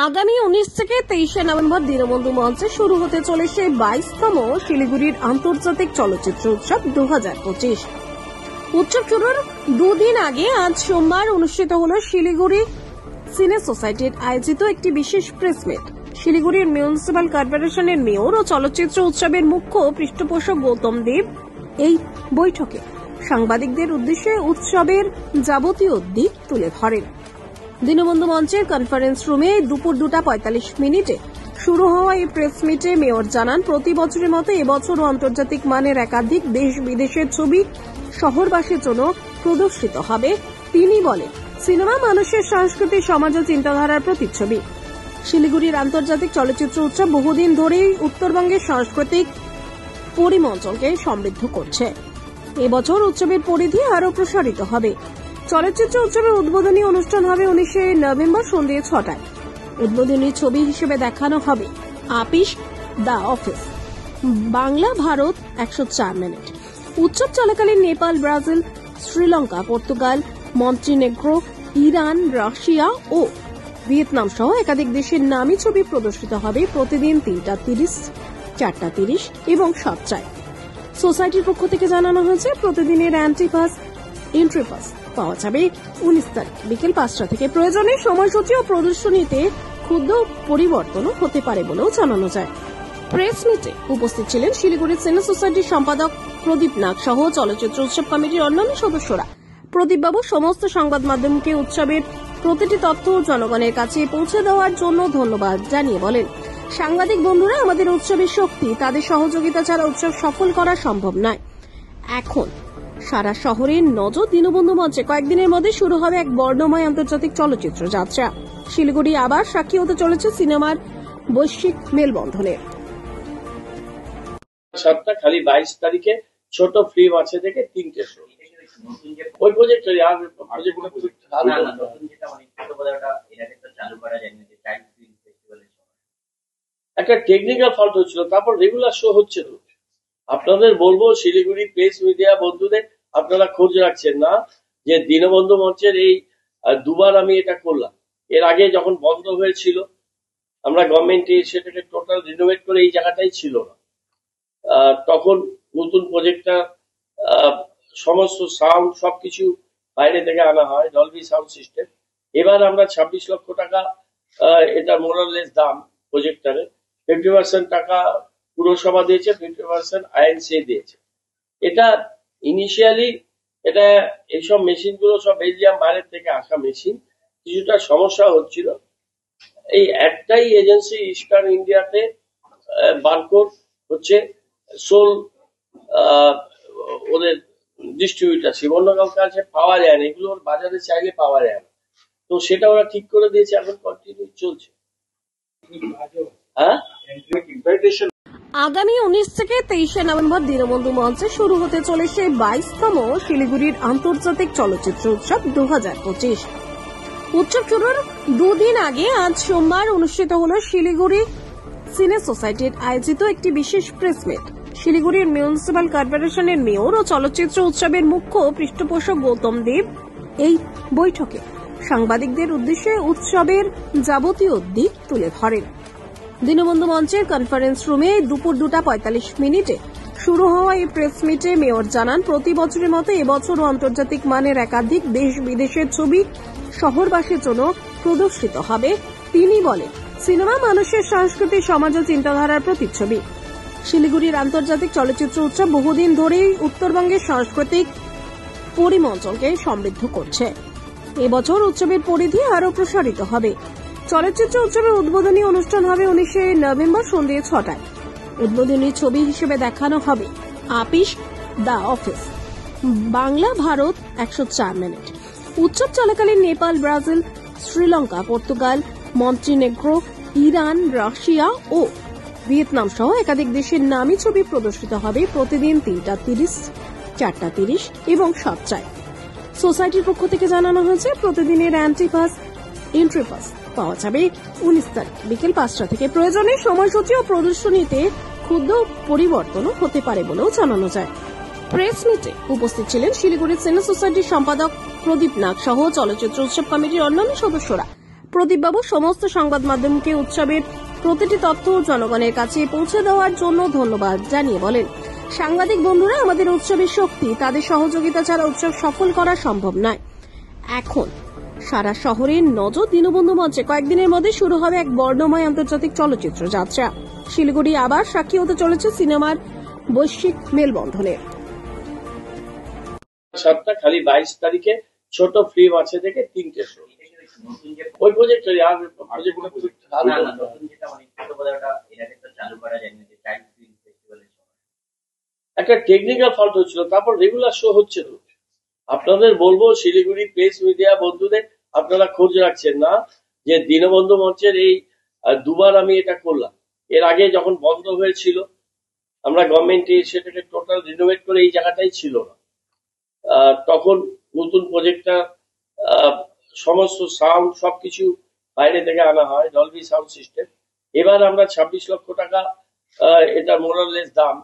আগামী 19 থেকে 23 নভেম্বর দীনবন্ধু মঞ্চে শুরু হতে চলেছে 22তম শিলিগুড়ির আন্তর্জাতিক চলচ্চিত্র উৎসব 2025। উৎসব শুরুর দুদিন আগে আজ সোমবার অনুষ্ঠিত হল শিলিগুড়ি সিনে সোসাইটির আয়োজিত একটি বিশেষ প্রেস মিট। শিলিগুড়ির মিউনিসিপাল কর্পোরেশনের মেয়র ও চলচ্চিত্র উৎসবের মুখ্য পৃষ্ঠপোষক গৌতম দেব এই বৈঠকে সাংবাদিকদের উদ্দেশ্যে উৎসবের যাবতীয় দিক তুলে ধরেন। দীনবন্ধু মঞ্চের কনফারেন্স রুমে দুপুর 2:45 শুরু হওয়া এই প্রেস মিটে মেয়র জানান, প্রতি বছরের মতো এবছরও আন্তর্জাতিক মানের একাধিক দেশ বিদেশের ছবি শহরবাসীর জন্য প্রদর্শিত হবে। তিনি বলেন, সিনেমা মানুষের সংস্কৃতি, সমাজ ও চিন্তাধারার প্রতিচ্ছবি। শিলিগুড়ির আন্তর্জাতিক চলচ্চিত্র উৎসব বহুদিন ধরেই উত্তরবঙ্গের সাংস্কৃতিক পরিমণ্ডলকে সমৃদ্ধ করছে। এবছর উৎসবের পরিধি আরও প্রসারিত হবে। চলচ্চিত্র উৎসবের উদ্বোধনী অনুষ্ঠান হবে 19 নভেম্বর সন্ধ্যে 6টায়। উদ্বোধনী ছবি হিসেবে দেখানো হবে Apis, the office, Bangla Bharat 104 minute. উৎসব চলাকালীন Nepal, Brazil, Sri Lanka, Portugal, Montenegro, Iran, Russia ও ভিয়েতনাম সহ একাধিক দেশের নামী ছবি প্রদর্শিত হবে প্রতিদিন 3:30, 4:30 এবং 7টায়। সোসাইটির পক্ষ থেকে জানানো হয়েছে, প্রতিদিনের এন্ট্রি পাস পাওয়া যাবে 19 তারিখ বিকেল 5টা থেকে। প্রয়োজনে সময়সূচি ও প্রদর্শনীতে ক্ষুদ্র পরিবর্তনও হতে পারে বলেও জানানো যায়। প্রেস মিটে উপস্থিত ছিলেন শিলিগুড়ি সিনে সোসাইটির সম্পাদক প্রদীপ নাগ সহ চলচ্চিত্র উৎসব কমিটির অন্যান্য সদস্যরা। প্রদীপবাবু সমস্ত সংবাদ মাধ্যমকে উৎসবের প্রতিটি তথ্য জনগণের কাছে পৌঁছে দেওয়ার জন্য ধন্যবাদ জানিয়ে বলেন, সাংবাদিক বন্ধুরা আমাদের উৎসবের শক্তি, তাদের সহযোগিতা ছাড়া উৎসব সফল করা সম্ভব নয়। এখন সারা শহরের নজর দীনবন্ধু মঞ্চে। কয়েকদিনের মধ্যে শুরু হবে এক বর্ণময় আন্তর্জাতিক চলচ্চিত্র যাত্রা। শিলিগুড়ি আবার সাক্ষী হতে চলেছে সিনেমার বৈশ্বিক মেলবন্ধনের। সপ্তাহ খালি 22 তারিখে ছোট ফিল্ম আছে থেকে 3টে শো। ওই প্রজেক্ট একটা টেকনিক্যাল ফল্ট হচ্ছিল, তারপর রেগুলার শো হচ্ছে তো। আপনাদের বলবো, শিলিগুড়ি প্রেস মিডিয়া বন্ধুদের, আপনারা খোঁজ রাখছেন না যে দীনবন্ধু মঞ্চের এই দুবার আমি এটা করলাম। এর আগে যখন বন্ধ হয়েছিল, আমরা গভর্নমেন্ট সেটাকে টোটাল রিনোভেট করে এই জায়গাটাই ছিল না, তখন নতুন প্রজেক্টটা সমস্ত সাউন্ড সবকিছু বাইরে থেকে আনা হয়, ডলবি সাউন্ড সিস্টেম। এবার আমরা 26 লক্ষ টাকা এটা মোরাললেস দাম প্রজেক্টারে। 50% টাকা পুরসভা দিয়েছে, 50% আইএনসি দিয়েছে। এটা ইনিশিয়ালি এটা এইসব মেশিন গুলো সব বেলজিয়াম বাইরের থেকে আসা মেশিন, কিছুটা সমস্যা হচ্ছিল। এই একটাই এজেন্সি ইস্টার্ন ইন্ডিয়াতে বারকোড হচ্ছে সোল ওদের ডিস্ট্রিবিউটারশিপ, অন্য কাউকে কাছে পাওয়া যায় না, এগুলো বাজারে চাইলে পাওয়া যায় না। তো সেটা ওরা ঠিক করে দিয়েছে, এখন কন্টিনিউ চলছে। হ্যাঁ, আগামী 19 থেকে 23 নভেম্বর দীনবন্ধু মঞ্চে শুরু হতে চলেছে 22তম শিলিগুড়ির আন্তর্জাতিক চলচ্চিত্র উৎসব 2025। উৎসব শুরুর দুদিন আগে আজ সোমবার অনুষ্ঠিত হল শিলিগুড়ি সিনে সোসাইটির আয়োজিত একটি বিশেষ প্রেস মিট। শিলিগুড়ির মিউনিসিপাল কর্পোরেশনের মেয়র ও চলচ্চিত্র উৎসবের মুখ্য পৃষ্ঠপোষক গৌতম দেব এই বৈঠকে সাংবাদিকদের উদ্দেশ্যে উৎসবের যাবতীয় দিক তুলে ধরেন। দীনবন্ধু মঞ্চের কনফারেন্স রুমে দুপুর 2:45 শুরু হওয়া এই প্রেস মিটে মেয়র জানান, প্রতি বছরের মতো এবছরও আন্তর্জাতিক মানের একাধিক দেশ বিদেশের ছবি শহরবাসীর জন্য প্রদর্শিত হবে। তিনি বলেন, সিনেমা মানুষের সংস্কৃতি, সমাজ ও চিন্তাধারার প্রতিচ্ছবি। শিলিগুড়ির আন্তর্জাতিক চলচ্চিত্র উৎসব বহুদিন ধরেই উত্তরবঙ্গের সাংস্কৃতিক পরিমণ্ডলকে সমৃদ্ধ করছে। এবছর উৎসবের পরিধি আরও প্রসারিত হবে। চলচ্চিত্র উৎসবের উদ্বোধনী অনুষ্ঠান হবে 19 নভেম্বর সন্ধ্যে 6টায়। উদ্বোধনী ছবি হিসেবে দেখানো হবে Apis, the office, Bangla Bharat 104 minute. উৎসব চলাকালীন Nepal, Brazil, Sri Lanka, Portugal, Montenegro, Iran, Russia ও ভিয়েতনাম সহ একাধিক দেশের নামী ছবি প্রদর্শিত হবে প্রতিদিন 3:30, 4:30 এবং 7টায়। সোসাইটির পক্ষ থেকে জানানো হয়েছে, প্রতিদিনের এন্ট্রি পাস পাওয়া যাবে 19 তারিখ বিকেল 5টা থেকে। প্রয়োজনে সময়সূচি ও প্রদর্শনীতে ক্ষুদ্র পরিবর্তনও হতে পারে বলেও জানানো যায়। প্রেস মিটে উপস্থিত ছিলেন শিলিগুড়ি সিনে সোসাইটির সম্পাদক প্রদীপ নাগ সহ চলচ্চিত্র উৎসব কমিটির অন্যান্য সদস্যরা। প্রদীপবাবু সমস্ত সংবাদ মাধ্যমকে উৎসবের প্রতিটি তথ্য জনগণের কাছে পৌঁছে দেওয়ার জন্য ধন্যবাদ জানিয়ে বলেন, সাংবাদিক বন্ধুরা আমাদের উৎসবের শক্তি, তাদের সহযোগিতা ছাড়া উৎসব সফল করা সম্ভব নয়। এখন সারা শহরের নজর দীনবন্ধু মঞ্চে। কয়েকদিনের মধ্যে শুরু হবে এক বর্ণময় আন্তর্জাতিক চলচ্চিত্র যাত্রা। শিলিগুড়ি আবার সাক্ষী হতে চলেছে সিনেমার বৈশ্বিক মেলবন্ধনের। 7টা খালি 22 তারিখে ছোট ফিল্ম আছে থেকে 3টে শো। ওই প্রজেক্ট আর প্রজেক্টগুলো খুব ভালো। একটা টেকনিক্যাল ফল্ট হচ্ছিল, তারপর রেগুলার শো হচ্ছে তো। আপনাদের বলবো শিলিগুড়ি প্রেস মিডিয়া বন্ধুদের, আপনারা খোঁজ রাখছেন না যে দীনবন্ধু মঞ্চের এই দুবার আমি এটা করলাম। এর আগে যখন বন্ধ হয়েছিল আমরা গভর্নমেন্টে সেটাকে টোটাল রিনোভেট করে এই জায়গাটাই ছিল না, তখন নতুন প্রজেক্টটা সমস্ত সাউন্ড সবকিছু বাইরে থেকে আনা হয়, ডলবি সাউন্ড সিস্টেম। এবার আমরা 26 লক্ষ টাকা এটা মোরাললেস দাম